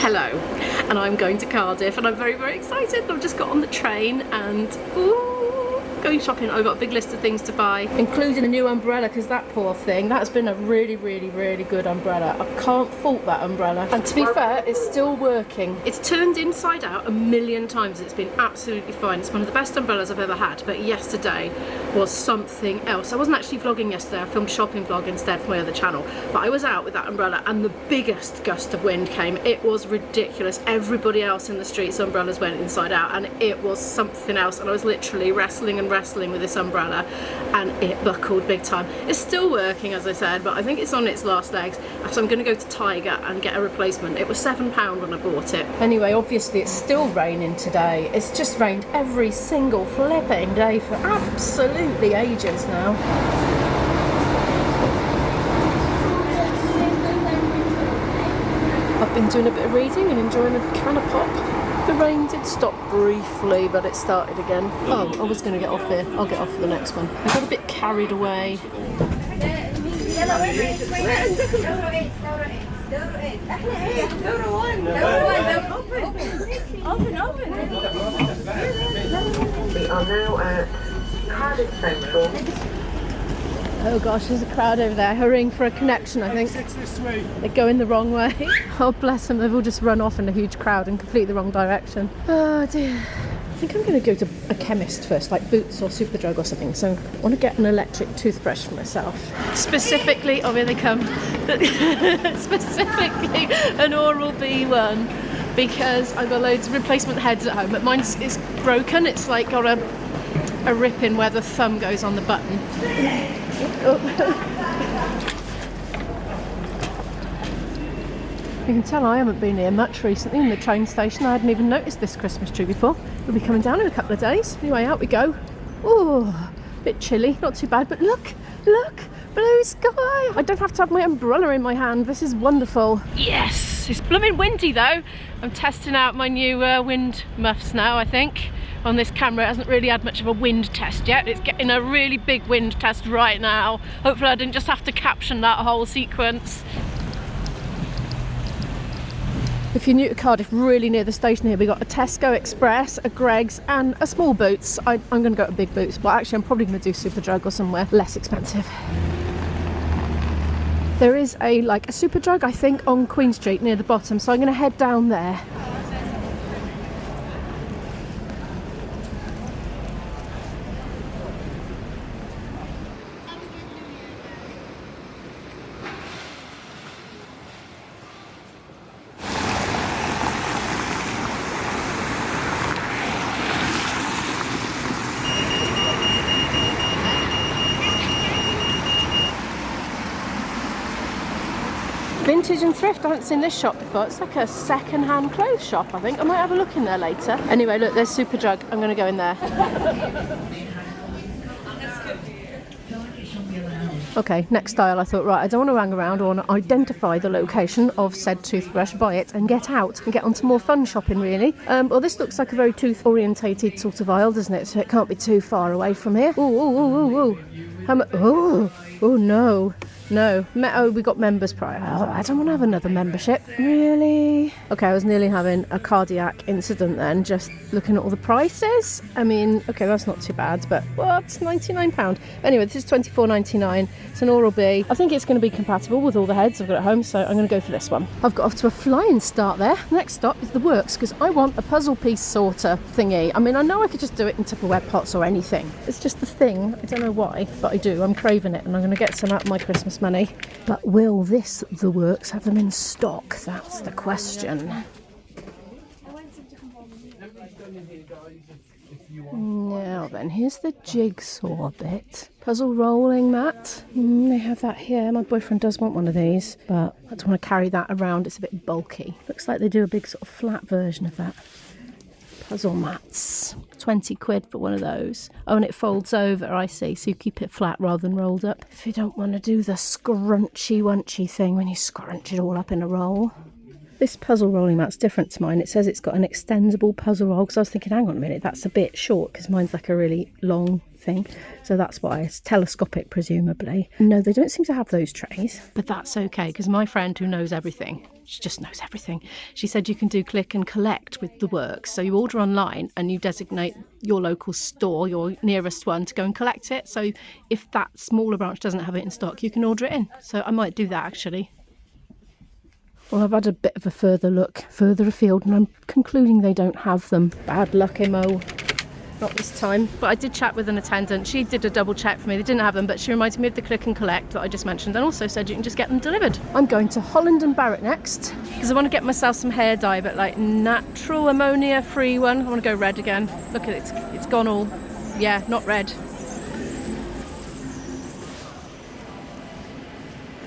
Hello, and I'm going to Cardiff and I'm very, very excited. I've just got on the train and going shopping. I've got a big list of things to buy, including a new umbrella, because that poor thing, that's been a really, really, really good umbrella. I can't fault that umbrella. And to be fair, it's still working. It's turned inside out a million times. It's been absolutely fine. It's one of the best umbrellas I've ever had, but yesterday was something else. I wasn't actually vlogging yesterday. I filmed a shopping vlog instead for my other channel, but I was out with that umbrella and the biggest gust of wind came. It was ridiculous. Everybody else in the street's umbrellas went inside out and it was something else, and I was literally wrestling with this umbrella and it buckled big time. It's still working, as I said, but I think it's on its last legs, so I'm going to go to Tiger and get a replacement. It was £7 when I bought it. Anyway, obviously it's still raining today. It's just rained every single flipping day for absolutely ages now. I've been doing a bit of reading and enjoying a can of pop. The rain did stop briefly, but it started again. Oh, I was going to get off here. I'll get off for the next one. I got a bit carried away. We are now at Cardiff Central. Oh gosh, there's a crowd over there hurrying for a connection, I think. They're going the wrong way. Oh bless them, they've all just run off in a huge crowd in completely the wrong direction. Oh dear. I think I'm going to go to a chemist first, like Boots or Superdrug or something. So I want to get an electric toothbrush for myself. Specifically, oh here they come. Specifically an Oral-B one, because I've got loads of replacement heads at home, but mine is broken. It's like got a rip in where the thumb goes on the button. Oh. You can tell I haven't been here much recently in the train station. I hadn't even noticed this Christmas tree before. We'll be coming down in a couple of days. Anyway, out we go. Oh, a bit chilly, not too bad, but look, blue sky. I don't have to have my umbrella in my hand. This is wonderful. Yes, it's blooming windy though. I'm testing out my new wind muffs now, I think. On this camera, it hasn't really had much of a wind test yet. It's getting a really big wind test right now. Hopefully I didn't just have to caption that whole sequence. If you're new to Cardiff, really near the station here, we got a Tesco Express, a Greggs and a small Boots. I'm going to go to Big Boots, but actually I'm probably going to do Superdrug or somewhere less expensive. There is a Superdrug, I think, on Queen Street near the bottom, so I'm going to head down there. Vintage and thrift. I haven't seen this shop before. It's like a second-hand clothes shop, I think. I might have a look in there later. Anyway, look, there's Superdrug. I'm going to go in there. Okay, next style. I thought, right, I don't want to hang around. I want to identify the location of said toothbrush, buy it, and get out and get on to more fun shopping, really. Well, this looks like a very tooth-orientated sort of aisle, doesn't it? So it can't be too far away from here. Oh, how much? Oh, no. No, we got members prior. Oh, I don't want to have another membership. Really? Okay, I was nearly having a cardiac incident then, just looking at all the prices. I mean, okay, that's not too bad, but what? £99. Anyway, this is £24.99. It's an Oral-B. I think it's going to be compatible with all the heads I've got at home, so I'm going to go for this one. I've got off to a flying start there. Next stop is the Works, because I want a puzzle piece sorter thingy. I mean, I know I could just do it in Tupperware pots or anything. It's just the thing. I don't know why, but I do. I'm craving it, and I'm going to get some out of my Christmas money. But will the Works have them in stock? That's the question. Now then, here's the jigsaw bit. Puzzle rolling mat. They have that here. My boyfriend does want one of these, but I don't want to carry that around. It's a bit bulky. Looks like they do a big sort of flat version of that. Puzzle mats. 20 quid for one of those. Oh, and it folds over, I see, so you keep it flat rather than rolled up. If you don't want to do the scrunchy-wunchy thing when you scrunch it all up in a roll. This puzzle rolling mat's different to mine. It says it's got an extendable puzzle roll, because I was thinking, hang on a minute, that's a bit short, because mine's like a really long thing. So that's why. It's telescopic, presumably. No, they don't seem to have those trays, but that's okay, because my friend who knows everything She just knows everything. She said you can do click and collect with the work. So you order online and you designate your local store, your nearest one, to go and collect it. So if that smaller branch doesn't have it in stock, you can order it in. So I might do that actually. Well, I've had a bit of a further look further afield and I'm concluding they don't have them. Bad luck, Imo. Not this time. But I did chat with an attendant. She did a double check for me. They didn't have them, but she reminded me of the click and collect that I just mentioned, and also said you can just get them delivered. I'm going to Holland and Barrett next because I want to get myself some hair dye, but like natural ammonia free one. I want to go red again. Look at it, it's gone all, yeah, not red.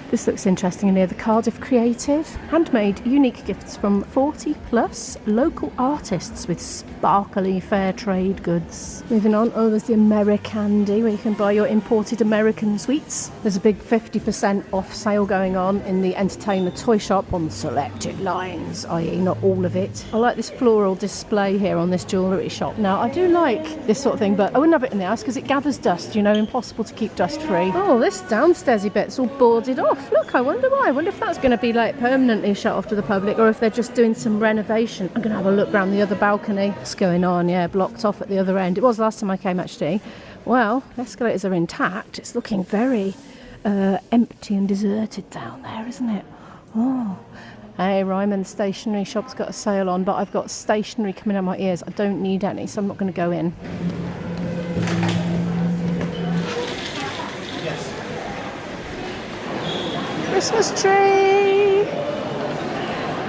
This looks interesting in here. The Cardiff Creative. Handmade unique gifts from 40 plus local artists with sparkly fair trade goods. Moving on. Oh, there's the Americandy where you can buy your imported American sweets. There's a big 50% off sale going on in the entertainer toy shop on selected lines, i.e. not all of it. I like this floral display here on this jewellery shop. Now, I do like this sort of thing, but I wouldn't have it in the house because it gathers dust, you know, impossible to keep dust free. Oh, this downstairsy bit's all boarded off. Look, I wonder why. I wonder if that's going to be like permanently shut off to the public or if they're just doing some renovation. I'm going to have a look around the other balcony. What's going on? Yeah, blocked off at the other end. It was last time I came actually. Well, the escalators are intact. It's looking very empty and deserted down there, isn't it? Oh. Hey, Ryman Stationery Shop's got a sale on, but I've got stationery coming out my ears. I don't need any, so I'm not going to go in. Christmas tree!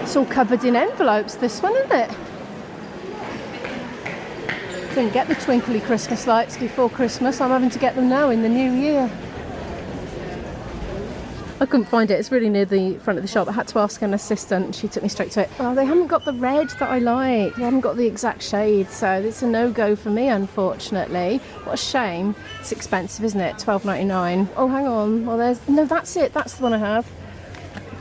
It's all covered in envelopes, this one, isn't it? Didn't get the twinkly Christmas lights before Christmas. I'm having to get them now in the new year. I couldn't find it. It's really near the front of the shop. I had to ask an assistant and she took me straight to it. Oh, they haven't got the red that I like. They haven't got the exact shade, so it's a no-go for me, unfortunately. What a shame. It's expensive, isn't it? $12.99. Oh, hang on. Well, no, that's it. That's the one I have.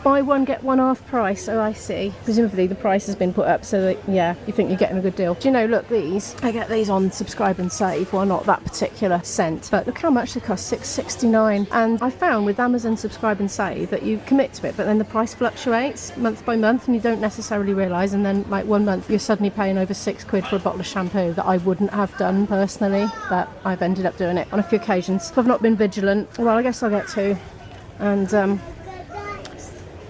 Buy one, get one half price. Oh, I see. Presumably the price has been put up so that, yeah, you think you're getting a good deal. Do you know, look, these, I get these on Subscribe and Save. Well, not that particular scent, but look how much they cost, $6.69. And I found with Amazon Subscribe and Save that you commit to it, but then the price fluctuates month by month and you don't necessarily realise. And then like one month you're suddenly paying over £6 for a bottle of shampoo that I wouldn't have done personally, but I've ended up doing it on a few occasions. If I've not been vigilant, well, I guess I'll get to. And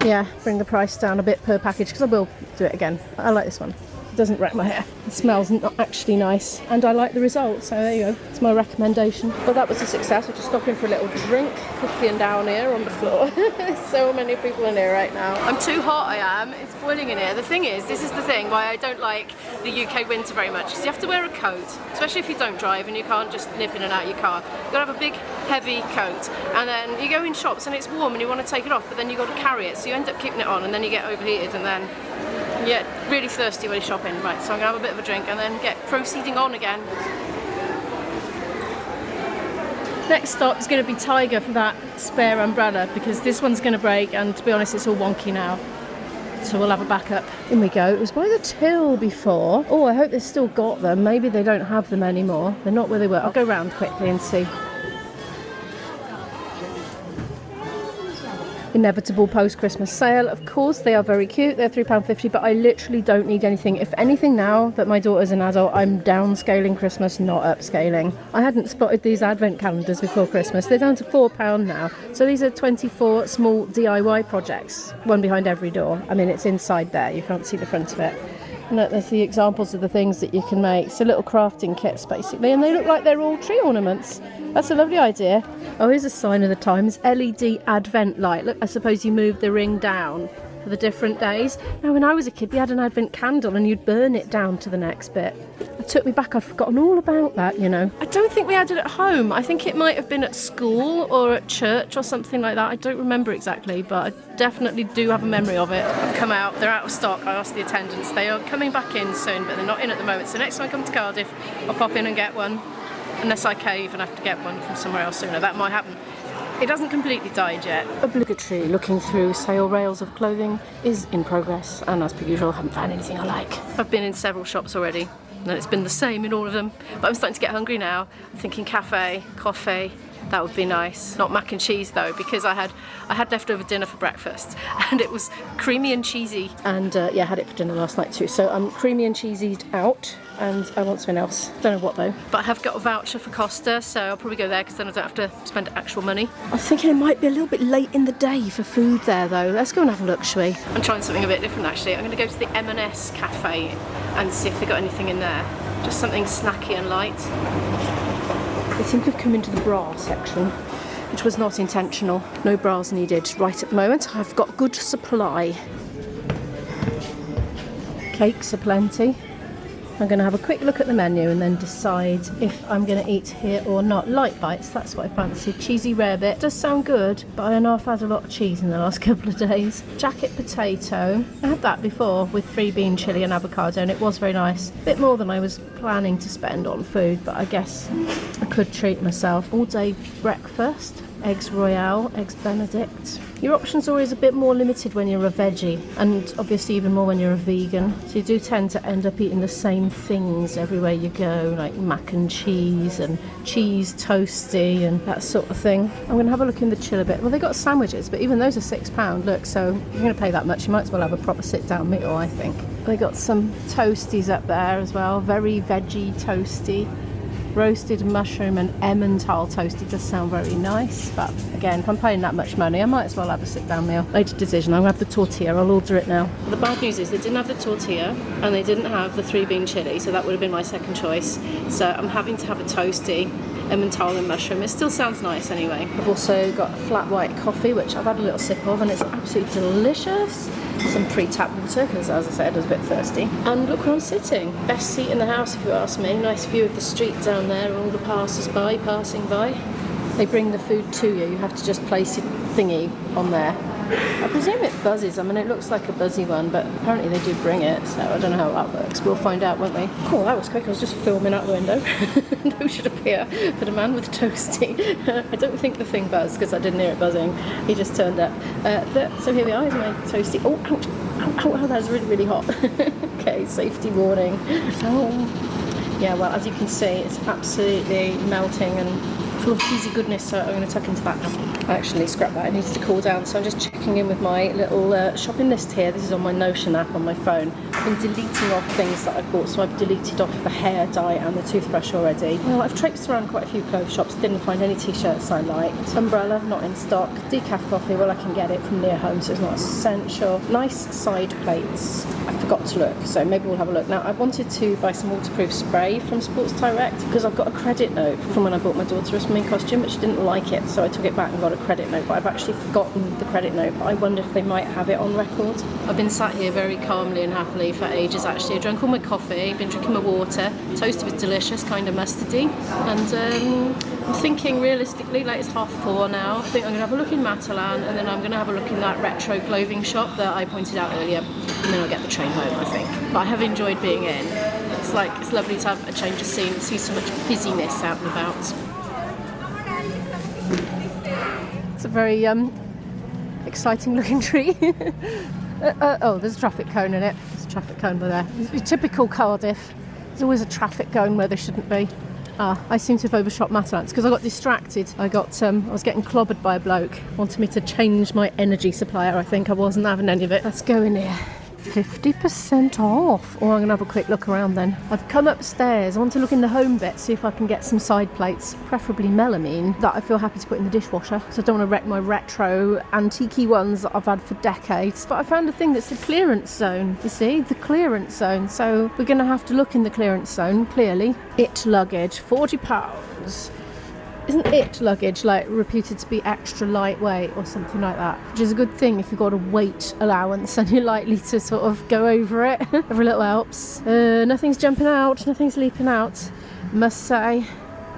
yeah, bring the price down a bit per package because I will do it again. I like this one. It doesn't wreck my hair. It smells not actually nice and I like the result, so there you go. It's my recommendation. Well, that was a success. We're just stopping for a little drink. Cooking down here on the floor. There's so many people in here right now. I'm too hot, I am. It's boiling in here. The thing is, this is the thing why I don't like the UK winter very much, is you have to wear a coat, especially if you don't drive and you can't just nip in and out your car. You've got to have a big heavy coat and then you go in shops and it's warm and you want to take it off, but then you've got to carry it, so you end up keeping it on and then you get overheated and then you get really thirsty when you're shopping. Right, so I'm going to have a bit of a drink and then get proceeding on again. Next stop is going to be Tiger for that spare umbrella because this one's going to break and to be honest it's all wonky now. So we'll have a backup. In we go. It was by the till before. Oh, I hope they've still got them. Maybe they don't have them anymore. They're not where they were. I'll go round quickly and see. Inevitable post-Christmas sale. Of course, they are very cute. They're £3.50, but I literally don't need anything. If anything, now that my daughter's an adult, I'm downscaling Christmas, not upscaling. I hadn't spotted these advent calendars before Christmas. They're down to £4 now. So these are 24 small DIY projects, one behind every door. I mean, it's inside there. You can't see the front of it. And look, there's the examples of the things that you can make. So little crafting kits, basically. And they look like they're all tree ornaments. That's a lovely idea. Oh, here's a sign of the times. LED advent light. Look, I suppose you move the ring down for the different days. Now, when I was a kid, we had an advent candle and you'd burn it down to the next bit. It took me back. I'd forgotten all about that, you know. I don't think we had it at home. I think it might have been at school or at church or something like that. I don't remember exactly, but I definitely do have a memory of it. I've come out. They're out of stock. I asked the attendants. They are coming back in soon, but they're not in at the moment. So next time I come to Cardiff, I'll pop in and get one. Unless I cave and have to get one from somewhere else sooner. That might happen. It hasn't completely died yet. Obligatory looking through sale rails of clothing is in progress, and as per usual, I haven't found anything I like. I've been in several shops already, and it's been the same in all of them, but I'm starting to get hungry now. I'm thinking cafe, coffee, That would be nice. Not mac and cheese though, because I had leftover dinner for breakfast and it was creamy and cheesy. And yeah, I had it for dinner last night too. So I'm creamy and cheesy out, and I want something else. Don't know what though. But I have got a voucher for Costa, so I'll probably go there because then I don't have to spend actual money. I'm thinking it might be a little bit late in the day for food there though. Let's go and have a look, shall we? I'm trying something a bit different actually. I'm going to go to the M&S Cafe and see if they've got anything in there. Just something snacky and light. They seem to have come into the bra section, which was not intentional. No bras needed right at the moment. I've got good supply. Cakes are plenty. I'm going to have a quick look at the menu and then decide if I'm going to eat here or not. Light bites, that's what I fancy. Cheesy rarebit does sound good, but I know I've had a lot of cheese in the last couple of days. Jacket potato, I had that before with 3 bean chilli and avocado, and it was very nice. A bit more than I was planning to spend on food, but I guess I could treat myself. All day breakfast, eggs royale, eggs benedict. Your options are always a bit more limited when you're a veggie, and obviously even more when you're a vegan. So you do tend to end up eating the same things everywhere you go, like mac and cheese toasty and that sort of thing. I'm going to have a look in the chill a bit. Well, they got sandwiches, but even those are £6. Look, so if you're going to pay that much, you might as well have a proper sit-down meal, I think. They got some toasties up there as well, very veggie toasty. Roasted mushroom and Emmental toasty does sound very nice, but again, if I'm paying that much money, I might as well have a sit-down meal. Made a decision, I'm going to have the tortilla, I'll order it now. The bad news is they didn't have the tortilla and they didn't have the 3 bean chilli, so that would have been my second choice. So I'm having to have a toasty, Emmental and mushroom. It still sounds nice anyway. I've also got a flat white coffee, which I've had a little sip of, and it's absolutely delicious. Some pre-tap water, because as I said, I was a bit thirsty. And look where I'm sitting. Best seat in the house, if you ask me. Nice view of the street down there and all the passers-by passing by. They bring the food to you. You have to just place your thingy on there. I presume it buzzes. I mean, it looks like a buzzy one, but apparently they do bring it, so I don't know how that works. We'll find out, won't we? Cool, that was quick. I was just filming out the window. No should appear for the man with the toasty. I don't think the thing buzzed because I didn't hear it buzzing. He just turned up. So here we are. Here's my toasty. Oh, ouch. Ow, ow, that's really, really hot. Okay, safety warning. Oh. Yeah, well, as you can see, it's absolutely melting and full of cheesy goodness, so I'm going to tuck into that now. Actually, scrap that, it needs to cool down, so I'm just checking in with my little shopping list here. This is on my Notion app on my phone. I've been deleting off things that I've bought, so I've deleted off the hair dye and the toothbrush already. Well, I've traipsed around quite a few clothes shops, didn't find any t-shirts I liked. Umbrella, not in stock. Decaf coffee, well, I can get it from near home, so it's not essential. Nice side plates. I forgot to look, so maybe we'll have a look. Now, I wanted to buy some waterproof spray from Sports Direct because I've got a credit note from when I bought my daughter a swimming costume, but she didn't like it, so I took it back and got a credit note, but I've actually forgotten the credit note. But I wonder if they might have it on record. I've been sat here very calmly and happily for ages actually. I drank all my coffee, been drinking my water. Toasty was delicious, kind of mustardy, and I'm thinking realistically, like it's 4:30 now. I think I'm going to have a look in Matalan, and then I'm going to have a look in that retro clothing shop that I pointed out earlier, and then I'll get the train home, I think. But I have enjoyed being in. It's lovely to have a change of scene, see so much busyness out and about. It's a very exciting looking tree. Oh, there's a traffic cone in it. There's a traffic cone by there. It's typical Cardiff. There's always a traffic cone where there shouldn't be. I seem to have overshot Matalan because I got distracted. I was getting clobbered by a bloke. Wanted me to change my energy supplier. I think I wasn't having any of it. Let's go in here. 50% off. Oh, I'm going to have a quick look around then. I've come upstairs. I want to look in the home bit, see if I can get some side plates, preferably melamine, that I feel happy to put in the dishwasher. So I don't want to wreck my retro antique ones that I've had for decades. But I found a thing that's the clearance zone. You see, the clearance zone. So we're going to have to look in the clearance zone, clearly. It luggage, £40. Isn't it luggage like reputed to be extra lightweight or something like that? Which is a good thing if you've got a weight allowance and you're likely to sort of go over it. Every little helps. Nothing's jumping out, nothing's leaping out, must say.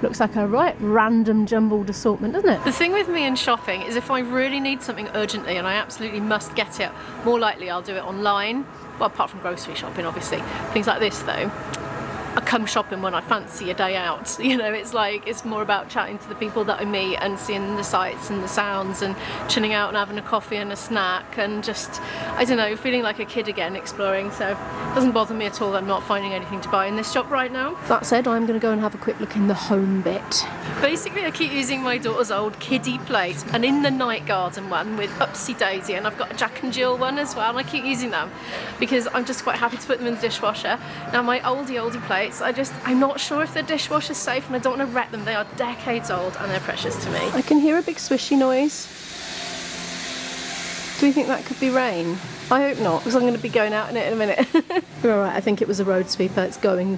Looks like a right random jumbled assortment, doesn't it? The thing with me in shopping is if I really need something urgently and I absolutely must get it, more likely I'll do it online. Well, apart from grocery shopping, obviously. Things like this though, I come shopping when I fancy a day out. You know, it's like, it's more about chatting to the people that I meet and seeing the sights and the sounds and chilling out and having a coffee and a snack and just, I don't know, feeling like a kid again, exploring. So it doesn't bother me at all that I'm not finding anything to buy in this shop right now. That said, I'm going to go and have a quick look in the home bit. Basically, I keep using my daughter's old kiddie plate, and in the night garden one with Upsy Daisy, and I've got a Jack and Jill one as well, and I keep using them because I'm just quite happy to put them in the dishwasher. Now my oldie plates, I'm not sure if the dishwasher's safe, and I don't want to wreck them. They are decades old and they're precious to me. I can hear a big swishy noise. Do you think that could be rain? I hope not, because I'm going to be going out in it in a minute. Alright, I think it was a road sweeper. It's going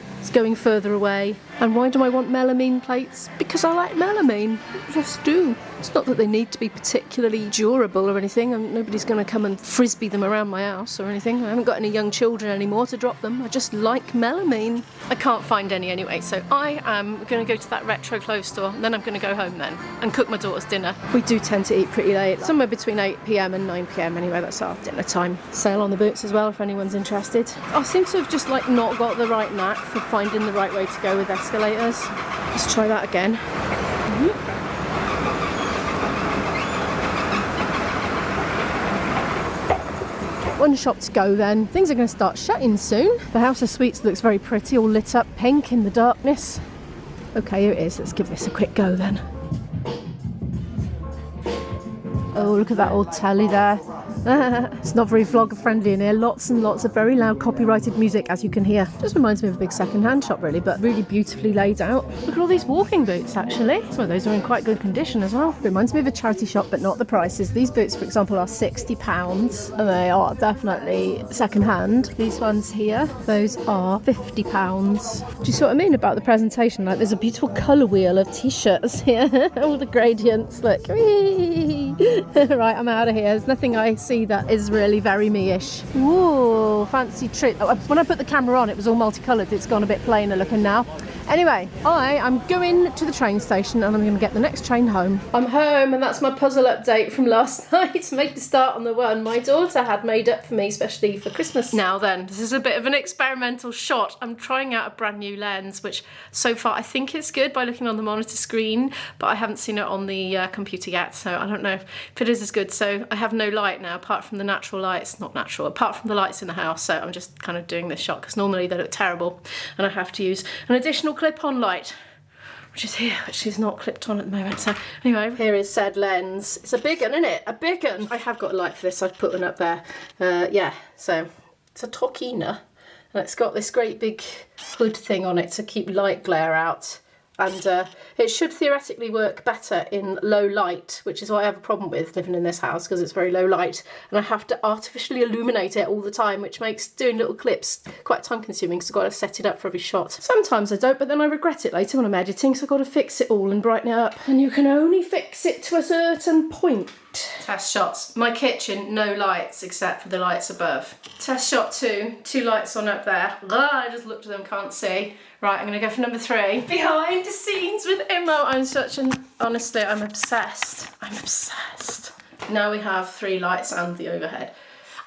further away. And why do I want melamine plates? Because I like melamine. I just do. It's not that they need to be particularly durable or anything, and nobody's going to come and frisbee them around my house or anything. I haven't got any young children anymore to drop them. I just like melamine. I can't find any anyway, so I am going to go to that retro clothes store, and then I'm going to go home then and cook my daughter's dinner. We do tend to eat pretty late, somewhere between 8 PM and 9 PM anyway. That's our dinner time. Sale on the boots as well if anyone's interested. I seem to have just like not got the right knack for finding the right way to go with escalators. Let's try that again. One shop to go then. Things are going to start shutting soon. The House of Sweets looks very pretty, all lit up pink in the darkness. Okay, here it is. Let's give this a quick go then. Oh, look at that old telly there. It's not very vlogger friendly in here. Lots and lots of very loud copyrighted music, as you can hear. Just reminds me of a big second-hand shop really, but really beautifully laid out. Look at all these walking boots actually. Some of those are in quite good condition as well. Reminds me of a charity shop, but not the prices. These boots, for example, are £60 and they are definitely second-hand. These ones here, those are £50. Do you see what I mean about the presentation? Like, there's a beautiful colour wheel of t-shirts here. All the gradients, look. Right, I'm out of here. There's nothing I see that is really very me-ish. Whoa, fancy trick. Oh, when I put the camera on, it was all multicoloured. It's gone a bit plainer looking now. Anyway, I am going to the train station and I'm going to get the next train home. I'm home, and that's my puzzle update from last night. Make the start on the one my daughter had made up for me, especially for Christmas. Now then, this is a bit of an experimental shot. I'm trying out a brand new lens, which so far I think it's good by looking on the monitor screen, but I haven't seen it on the computer yet, so I don't know if it is as good. So I have no light now, apart from the natural lights, not natural, apart from the lights in the house, so I'm just kind of doing this shot because normally they look terrible and I have to use an additional clip-on light, which is here, which is not clipped on at the moment. So anyway, here is said lens. It's a big one, isn't it? A big one. I have got a light for this. I've put one up there. Yeah, so it's a Tokina, and it's got this great big hood thing on it to keep light glare out. And it should theoretically work better in low light, which is what I have a problem with living in this house, because it's very low light and I have to artificially illuminate it all the time, which makes doing little clips quite time consuming because I've got to set it up for every shot. Sometimes I don't, but then I regret it later when I'm editing, so I've got to fix it all and brighten it up. And you can only fix it to a certain point. Test shots. My kitchen, no lights except for the lights above. Test shot 2, 2 lights on up there. I just looked at them, can't see. Right, I'm gonna go for number 3. Behind the scenes with Immo. Honestly, I'm obsessed. I'm obsessed. Now we have 3 lights and the overhead.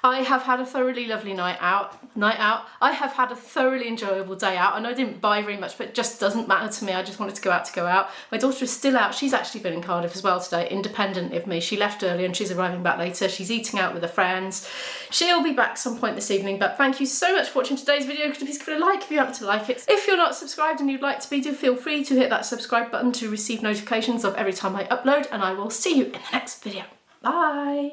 I have had a thoroughly lovely night out. I have had a thoroughly enjoyable day out. I know I didn't buy very much, but it just doesn't matter to me. I just wanted to go out. My daughter is still out. She's actually been in Cardiff as well today, independent of me. She left early and she's arriving back later. She's eating out with her friends. She'll be back some point this evening, but thank you so much for watching today's video. Please give it a like if you happen to like it. If you're not subscribed and you'd like to be, do feel free to hit that subscribe button to receive notifications of every time I upload, and I will see you in the next video. Bye.